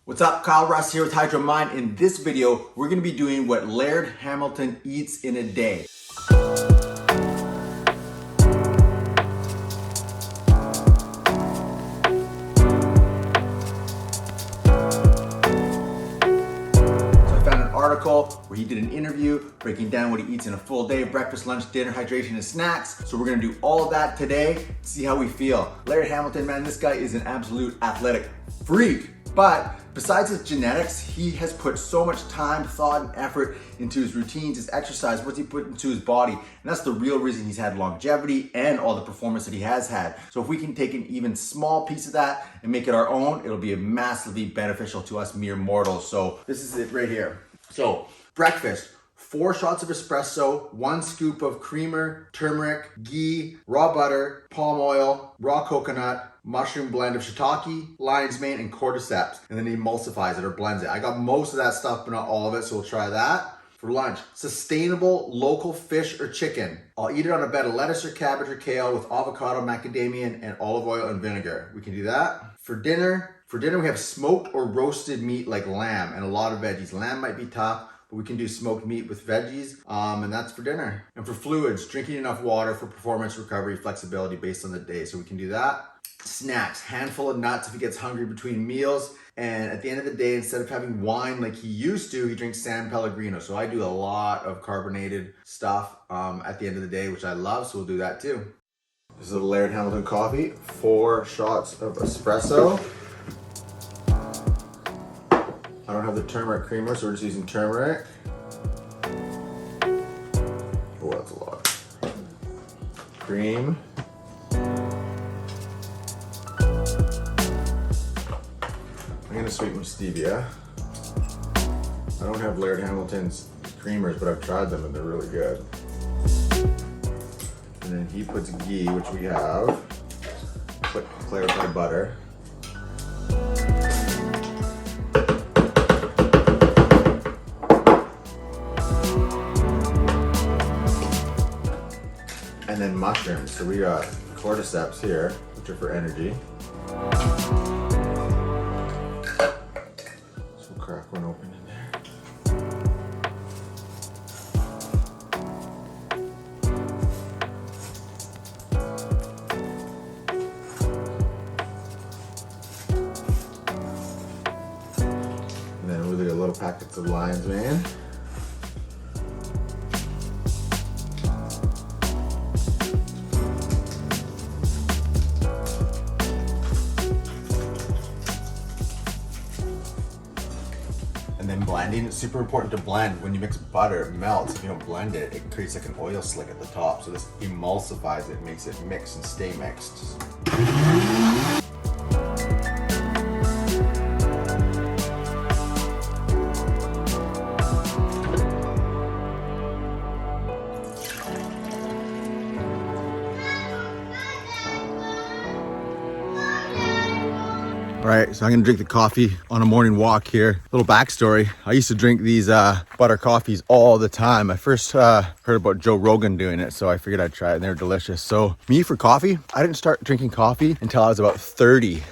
What's up, Kyle Ross here with Hydro Mind. In this video, we're gonna be doing what Laird Hamilton eats in a day. Article where he did an interview breaking down what he eats in a full day: breakfast, lunch, dinner, hydration, and snacks. So we're gonna do all of that today, see how we feel. Laird Hamilton, man, this guy is an absolute athletic freak. But besides his genetics, he has put so much time, thought, and effort into his routines, his exercise, what's he put into his body. And that's the real reason he's had longevity and all the performance that he has had. So if we can take an even small piece of that and make it our own, it'll be massively beneficial to us mere mortals. So this is it right here. So breakfast, 4 shots of espresso, 1 scoop of creamer, turmeric, ghee, raw butter, palm oil, raw coconut, mushroom blend of shiitake, lion's mane, and cordyceps. And then he emulsifies it or blends it. I got most of that stuff, but not all of it, so we'll try that. For lunch, sustainable local fish or chicken. I'll eat it on a bed of lettuce or cabbage or kale with avocado, macadamia, and olive oil and vinegar. We can do that. For dinner we have smoked or roasted meat like lamb and a lot of veggies. Lamb might be tough, but we can do smoked meat with veggies, and that's for dinner. And for fluids, drinking enough water for performance, recovery, flexibility based on the day. So we can do that. Snacks, handful of nuts if he gets hungry between meals. And at the end of the day, instead of having wine like he used to, he drinks San Pellegrino. So I do a lot of carbonated stuff at the end of the day, which I love, so we'll do that too. This is a Laird Hamilton coffee, 4 shots of espresso. I don't have the turmeric creamer, so we're just using turmeric. Oh, that's a lot. Cream. I'm gonna sweeten with stevia. I don't have Laird Hamilton's creamers, but I've tried them and they're really good. And then he puts ghee, which we have. Put clarified butter. And then mushrooms. So we got cordyceps here, which are for energy. So we'll crack one open in there. And then we'll do a little packets of lion's mane. And then blending, it's super important to blend. When you mix butter, it melts. If you don't blend it, it creates like an oil slick at the top. So this emulsifies it, makes it mix and stay mixed. All right, so I'm gonna drink the coffee on a morning walk here. Little backstory, I used to drink these butter coffees all the time. I first heard about Joe Rogan doing it, so I figured I'd try it, and they're delicious. So me for coffee, I didn't start drinking coffee until I was about 30.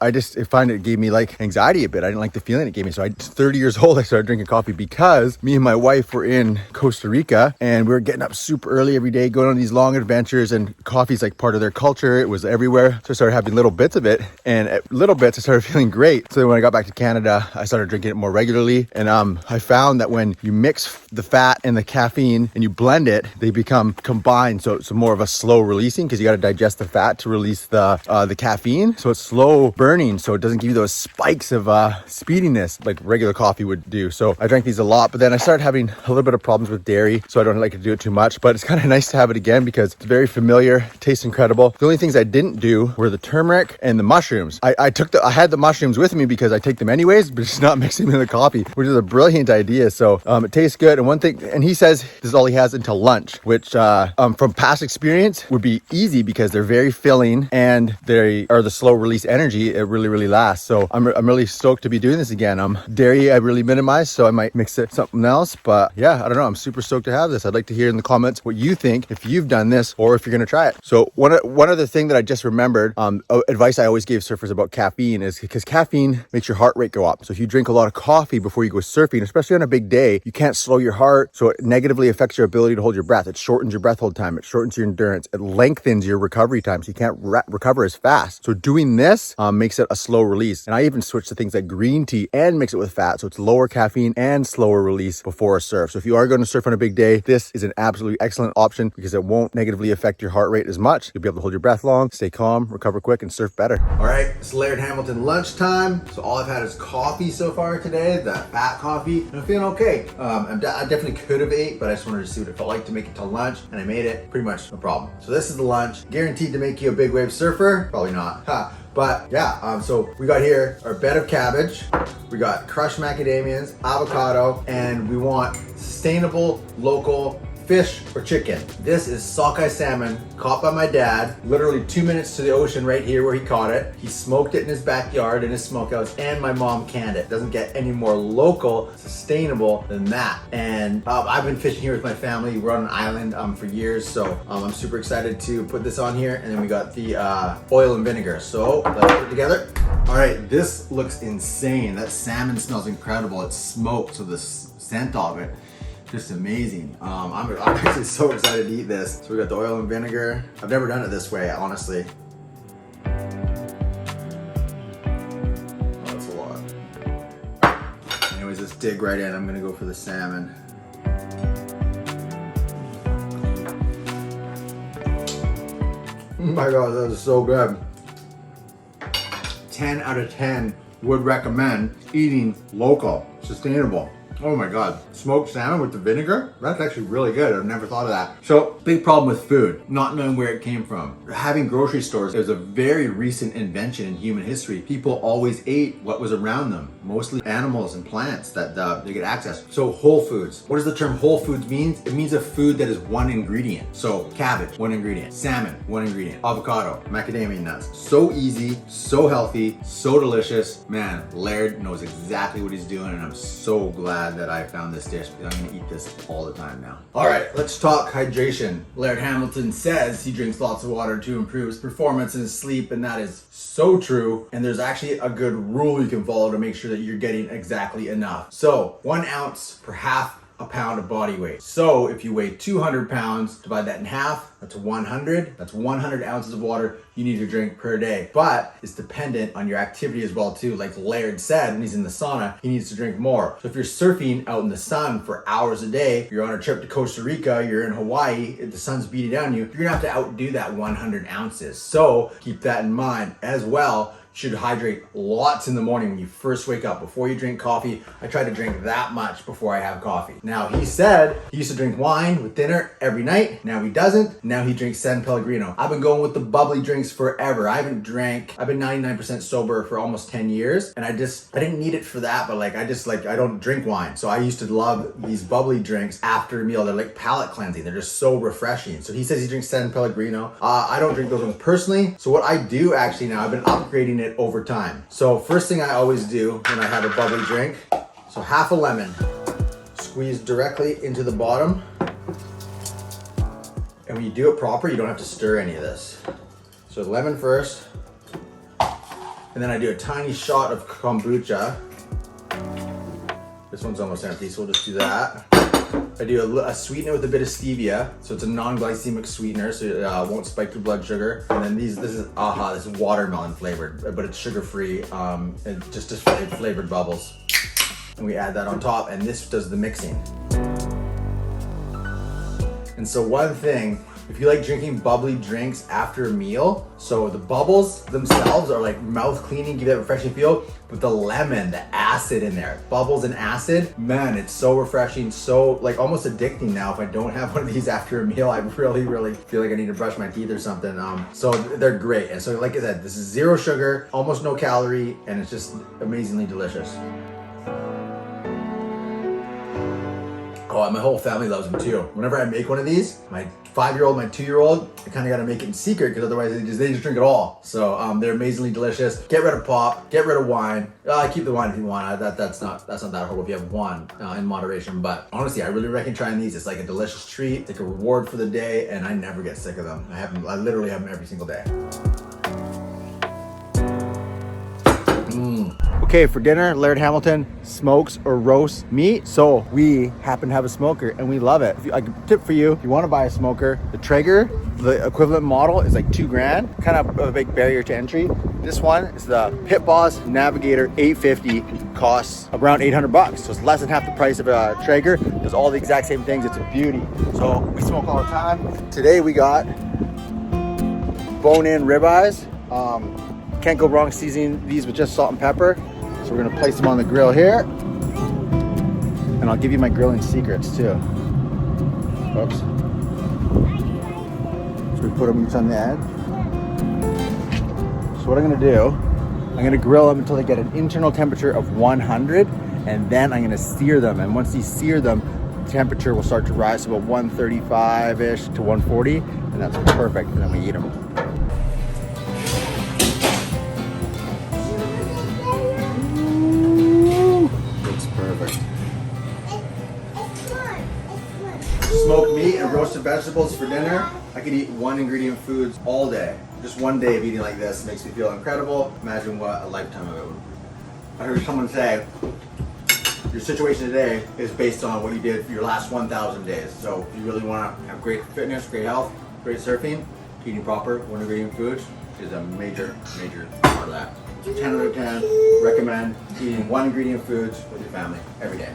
I find it gave me like anxiety a bit. I didn't like the feeling it gave me. So 30 years old, I started drinking coffee because me and my wife were in Costa Rica and we were getting up super early every day, going on these long adventures, and coffee's like part of their culture. It was everywhere. So I started having little bits of it, and at little bits, I started feeling great. So when I got back to Canada, I started drinking it more regularly. And I found that when you mix the fat and the caffeine and you blend it, they become combined. So it's more of a slow releasing because you got to digest the fat to release the caffeine. So it's slow burning. So it doesn't give you those spikes of speediness like regular coffee would do. So I drank these a lot, but then I started having a little bit of problems with dairy. So I don't like to do it too much, but it's kind of nice to have it again because it's very familiar, tastes incredible. The only things I didn't do were the turmeric and the mushrooms. I had the mushrooms with me because I take them anyways, but just not mixing them in the coffee, which is a brilliant idea. So it tastes good. And one thing, and he says this is all he has until lunch, which from past experience would be easy because they're very filling and they are the slow release energy. It really, really lasts. So I'm really stoked to be doing this again. Dairy I really minimize, so I might mix it something else. But yeah, I don't know. I'm super stoked to have this. I'd like to hear in the comments what you think, if you've done this or if you're going to try it. So one other thing that I just remembered, advice I always gave surfers about caffeine caffeine is because caffeine makes your heart rate go up. So if you drink a lot of coffee before you go surfing, especially on a big day, you can't slow your heart. So it negatively affects your ability to hold your breath. It shortens your breath hold time. It shortens your endurance. It lengthens your recovery time. So you can't recover as fast. So doing this makes it a slow release. And I even switch to things like green tea and mix it with fat. So it's lower caffeine and slower release before a surf. So if you are going to surf on a big day, this is an absolutely excellent option because it won't negatively affect your heart rate as much. You'll be able to hold your breath long, stay calm, recover quick, and surf better. All right, it's Laird Hamilton lunchtime. So all I've had is coffee so far today, that fat coffee, and I'm feeling okay. I definitely could have ate, but I just wanted to see what it felt like to make it till lunch, and I made it pretty much no problem. So this is the lunch, guaranteed to make you a big wave surfer. Probably not, but yeah, so we got here our bed of cabbage, we got crushed macadamias, avocado, and we want sustainable, local fish or chicken. This is sockeye salmon caught by my dad, literally 2 minutes to the ocean right here where he caught it. He smoked it in his backyard in his smokehouse, and my mom canned it. Doesn't get any more local, sustainable than that. And I've been fishing here with my family. We're on an island for years, so I'm super excited to put this on here. And then we got the oil and vinegar. So let's put it together. All right, this looks insane. That salmon smells incredible. It's smoked, so the scent of it, just amazing. I'm actually so excited to eat this. So we got the oil and vinegar. I've never done it this way, honestly. Oh, that's a lot. Anyways, let's dig right in. I'm gonna go for the salmon. Oh my God, that is so good. 10 out of 10 would recommend eating local, sustainable. Oh my God, smoked salmon with the vinegar? That's actually really good. I've never thought of that. So, big problem with food, not knowing where it came from. Having grocery stores is a very recent invention in human history. People always ate what was around them, mostly animals and plants that they could access. So whole foods. What does the term whole foods mean? It means a food that is one ingredient. So cabbage, one ingredient. Salmon, one ingredient. Avocado, macadamia nuts. So easy, so healthy, so delicious. Man, Laird knows exactly what he's doing, and I'm so glad that I found this dish because I'm gonna eat this all the time now. All right, let's talk hydration. Laird Hamilton says he drinks lots of water to improve his performance and his sleep, and that is so true. And there's actually a good rule you can follow to make sure that you're getting exactly enough. So 1 ounce per half a pound of body weight. So if you weigh 200 pounds, divide that in half, that's 100. That's 100 ounces of water you need to drink per day. But it's dependent on your activity as well too. Like Laird said, when he's in the sauna, he needs to drink more. So if you're surfing out in the sun for hours a day, you're on a trip to Costa Rica, you're in Hawaii, if the sun's beating down you, you're gonna have to outdo that 100 ounces. So keep that in mind as well. You should hydrate lots in the morning when you first wake up. Before you drink coffee, I try to drink that much before I have coffee. Now, he said he used to drink wine with dinner every night. Now he doesn't. Now he drinks San Pellegrino. I've been going with the bubbly drinks forever. I've been 99% sober for almost 10 years. And I didn't need it for that, but I don't drink wine. So I used to love these bubbly drinks after a meal. They're like palate cleansing. They're just so refreshing. So he says he drinks San Pellegrino. I don't drink those ones personally. So what I do actually now, I've been upgrading it over time. So first thing I always do when I have a bubbly drink, so half a lemon, squeeze directly into the bottom. And when you do it proper, you don't have to stir any of this. So lemon first, and then I do a tiny shot of kombucha. This one's almost empty, so we'll just do that. I do a sweetener with a bit of stevia, so it's a non-glycemic sweetener, so it won't spike your blood sugar. And then this is watermelon flavored, but it's sugar-free, and just flavored bubbles. And we add that on top, and this does the mixing. And so one thing, if you like drinking bubbly drinks after a meal, so the bubbles themselves are like mouth cleaning, give that refreshing feel, but the lemon, the acid in there, bubbles and acid, man, it's so refreshing, so like almost addicting now. If I don't have one of these after a meal, I really feel like I need to brush my teeth or something. So they're great. And so like I said, this is 0 sugar, almost no calorie, and it's just amazingly delicious. Oh, and my whole family loves them too. Whenever I make one of these, my 5-year-old, my 2-year-old, I kind of got to make it in secret because otherwise they just drink it all. So they're amazingly delicious. Get rid of pop, get rid of wine. Keep the wine if you want. That's not that horrible if you have one in moderation. But honestly, I really recommend trying these. It's like a delicious treat. It's like a reward for the day, and I never get sick of them. I literally have them every single day. Okay, for dinner, Laird Hamilton smokes or roasts meat. So we happen to have a smoker and we love it. A tip for you, if you want to buy a smoker, the Traeger, the equivalent model is like $2,000, kind of a big barrier to entry. This one is the Pit Boss Navigator 850, costs around 800 bucks. So it's less than half the price of a Traeger. Does all the exact same things. It's a beauty. So we smoke all the time. Today we got bone-in ribeyes. Can't go wrong seasoning these with just salt and pepper. So we're gonna place them on the grill here. And I'll give you my grilling secrets too. Oops. So we put them each on the edge. So what I'm gonna do, I'm gonna grill them until they get an internal temperature of 100, and then I'm gonna sear them. And once you sear them, the temperature will start to rise to about 135-ish to 140, and that's perfect, and then we eat them. Smoked meat and roasted vegetables for dinner. I could eat one ingredient foods all day. Just one day of eating like this makes me feel incredible. Imagine what a lifetime of it would be. I heard someone say, your situation today is based on what you did for your last 1,000 days. So if you really want to have great fitness, great health, great surfing, eating proper one ingredient foods is a major part of that. 10 out of 10, recommend eating one ingredient foods with your family every day.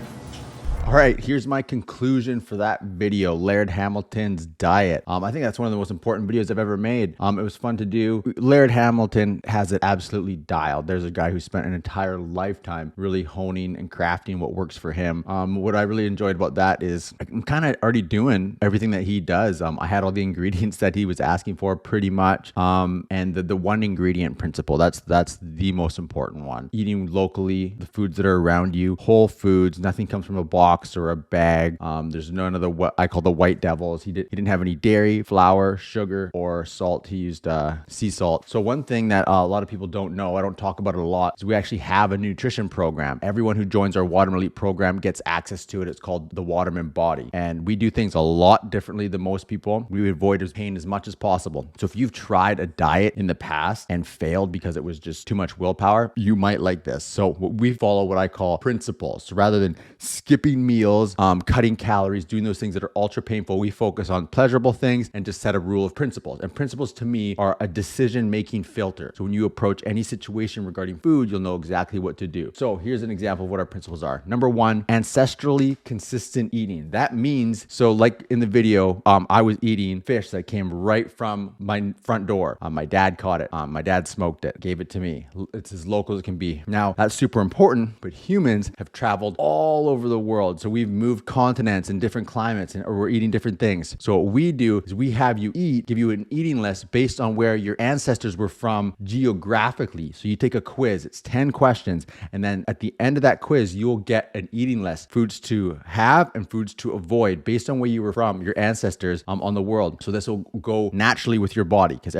All right, here's my conclusion for that video, Laird Hamilton's diet. I think that's one of the most important videos I've ever made. It was fun to do. Laird Hamilton has it absolutely dialed. There's a guy who spent an entire lifetime really honing and crafting what works for him. What I really enjoyed about that is I'm kind of already doing everything that he does. I had all the ingredients that he was asking for pretty much. And the one ingredient principle, that's the most important one. Eating locally, the foods that are around you, whole foods, nothing comes from a box or a bag. There's none of the what I call the white devils. He didn't have any dairy, flour, sugar, or salt. He used sea salt. So one thing that a lot of people don't know, I don't talk about it a lot, is we actually have a nutrition program. Everyone who joins our Waterman Elite program gets access to it. It's called the Waterman Body. And we do things a lot differently than most people. We avoid pain as much as possible. So if you've tried a diet in the past and failed because it was just too much willpower, you might like this. So we follow what I call principles. So rather than skipping meals, cutting calories, doing those things that are ultra painful, we focus on pleasurable things and just set a rule of principles. And principles to me are a decision-making filter. So when you approach any situation regarding food, you'll know exactly what to do. So here's an example of what our principles are. Number one, ancestrally consistent eating. That means, so like in the video, I was eating fish that came right from my front door. My dad caught it. My dad smoked it, gave it to me. It's as local as it can be. Now, that's super important, but humans have traveled all over the world. So we've moved continents and different climates, or we're eating different things. So what we do is we have you give you an eating list based on where your ancestors were from geographically. So you take a quiz, it's 10 questions. And then at the end of that quiz, you'll get an eating list, foods to have and foods to avoid based on where you were from, your ancestors on the world. So this will go naturally with your body because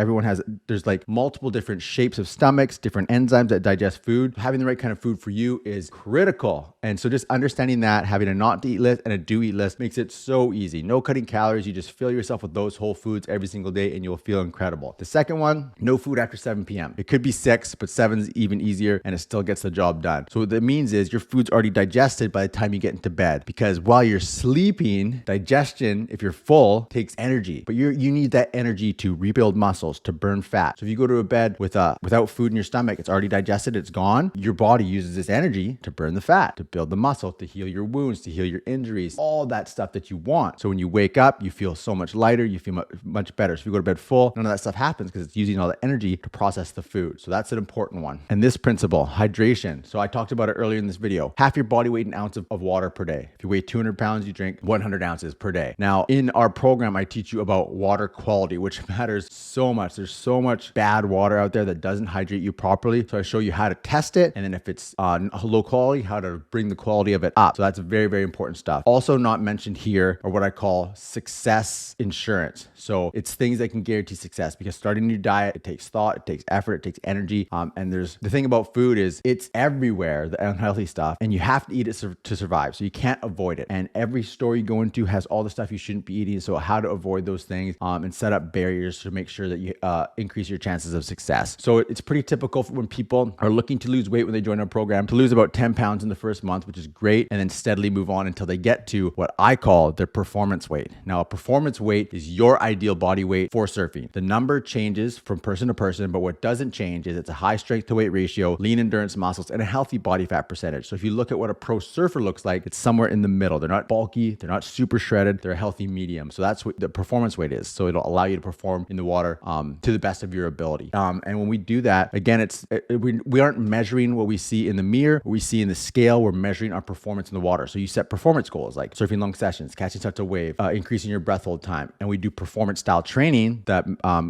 there's like multiple different shapes of stomachs, different enzymes that digest food. Having the right kind of food for you is critical. And so just understanding that, having a not to eat list and a do eat list makes it so easy. No cutting calories. You just fill yourself with those whole foods every single day and you'll feel incredible. The second one, no food after 7 p.m. It could be 6, but 7's even easier and it still gets the job done. So what that means is your food's already digested by the time you get into bed, because while you're sleeping, digestion, if you're full, takes energy, but you need that energy to rebuild muscles, to burn fat. So if you go to a bed without food in your stomach, it's already digested, it's gone. Your body uses this energy to burn the fat, to build the muscle, to heal your wounds, to heal your injuries, all that stuff that you want. So when you wake up, you feel so much lighter, you feel much better. So if you go to bed full, none of that stuff happens because it's using all the energy to process the food. So that's an important one. And this principle, hydration. So I talked about it earlier in this video. Half your body weight in ounce of water per day. If you weigh 200 pounds, you drink 100 ounces per day. Now, in our program, I teach you about water quality, which matters so much. There's so much bad water out there that doesn't hydrate you properly. So I show you how to test it. And then if it's low quality, how to bring the quality of it up. So that's very very, very important stuff. Also not mentioned here are what I call success insurance. So it's things that can guarantee success, because starting a new diet, it takes thought, it takes effort, it takes energy. And there's the thing about food is it's everywhere, the unhealthy stuff, and you have to eat it to survive. So you can't avoid it. And every store you go into has all the stuff you shouldn't be eating. So how to avoid those things and set up barriers to make sure that you increase your chances of success. So it's pretty typical for when people are looking to lose weight when they join our program, to lose about 10 pounds in the first month, which is great, and then steadily move on until they get to what I call their performance weight. Now, a performance weight is your ideal body weight for surfing. The number changes from person to person, but what doesn't change is it's a high strength to weight ratio, lean endurance muscles, and a healthy body fat percentage. So if you look at what a pro surfer looks like, it's somewhere in the middle. They're not bulky, they're not super shredded, they're a healthy medium. So that's what the performance weight is. So it'll allow you to perform in the water to the best of your ability. And when we do that, again, we aren't measuring what we see in the mirror, what we see in the scale. We're measuring our performance in the water. So you set performance goals like surfing long sessions, catching such a wave, increasing your breath hold time. And we do performance style training that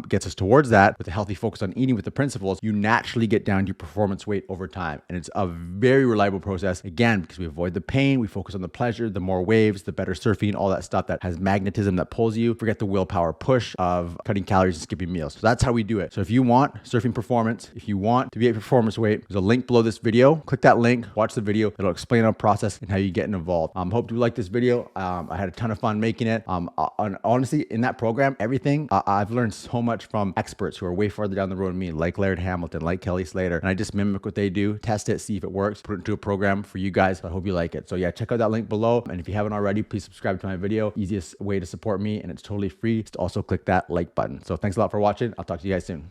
gets us towards that with a healthy focus on eating with the principles. You naturally get down to your performance weight over time. And it's a very reliable process, again, because we avoid the pain, we focus on the pleasure, the more waves, the better surfing, all that stuff that has magnetism that pulls you. Forget the willpower push of cutting calories and skipping meals. So that's how we do it. So if you want surfing performance, if you want to be at performance weight, there's a link below this video. Click that link, watch the video. It'll explain our process and how you get involved. Hope you like this video. I had a ton of fun making it. Honestly, in that program, everything, I've learned so much from experts who are way farther down the road than me, like Laird Hamilton, like Kelly Slater. And I just mimic what they do, test it, see if it works, put it into a program for you guys. I hope you like it. So yeah, check out that link below. And if you haven't already, please subscribe to my video. Easiest way to support me, and it's totally free, is to also click that like button. So thanks a lot for watching. I'll talk to you guys soon.